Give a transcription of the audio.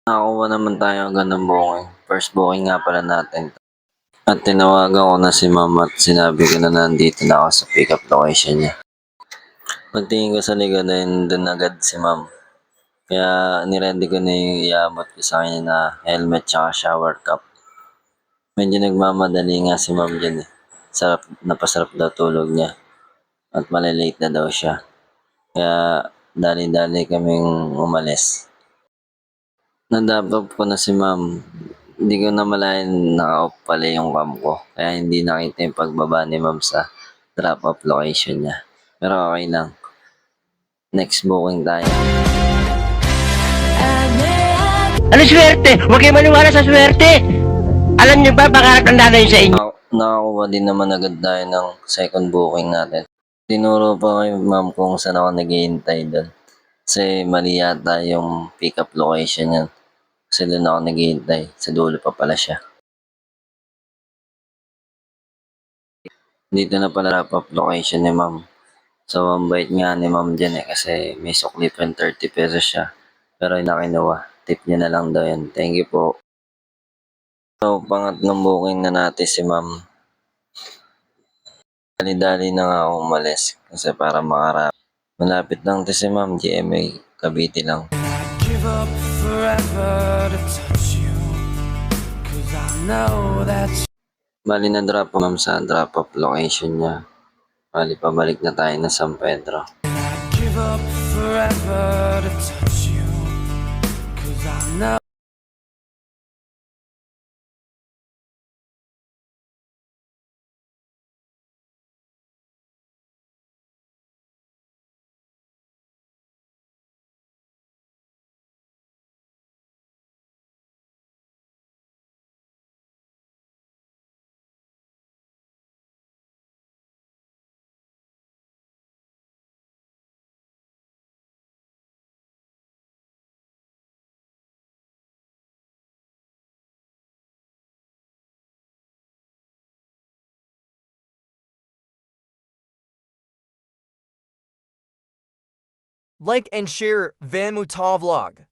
Nakakuha naman tayo agad ng booking. First booking nga pala natin. At tinawagan ko na si ma'am at sinabi ko na nandito na ako sa pick-up location niya. Pagtingin ko sa likod ay nandun agad si ma'am. Kaya niready ko na yung iabot ko sa kanya na helmet tsaka shower cap. Medyo nagmamadali nga si ma'am dyan eh. Napasarap daw tulog niya. At malilate na daw siya. Kaya dali-dali kaming umalis. Nadapa ko na si ma'am. Hindi ko namalayan naka-off pala yung cam ko. Kaya hindi nakita yung pagbaba ni ma'am sa drop-off location niya. Pero okay lang. Next booking tayo. Ano swerte? Huwag kayo maniwala sa swerte. Alam niyo ba, pangarap ng nanay sa inyo? Nakakuha din naman agad tayo ng second booking natin. Tinuro pa kay ma'am kung saan ako naghihintay doon. Kasi mali yata yung pick-up location niya. Kasi doon ako naghihintay. Sa dulo pa pala siya. Dito na pala drop-off location ni ma'am. So, ang bait nga ni ma'am dyan eh. Kasi may suklipan 30 pesos siya. Pero yung nakinuha. Tip niya na lang daw yan. Thank you po. So, pangatlong booking na natin si ma'am. Dali-dali na nga ako umalis kasi para makarap. Malapit lang to si ma'am, GMA, Cavite lang. Give up forever to touch you, 'cause I know that Bali na drop ma'am sa drop-off location niya. Bali pabalik na tayo na San Pedro. give up forever to touch you, 'cause I know. Like and share Van Mutal vlog.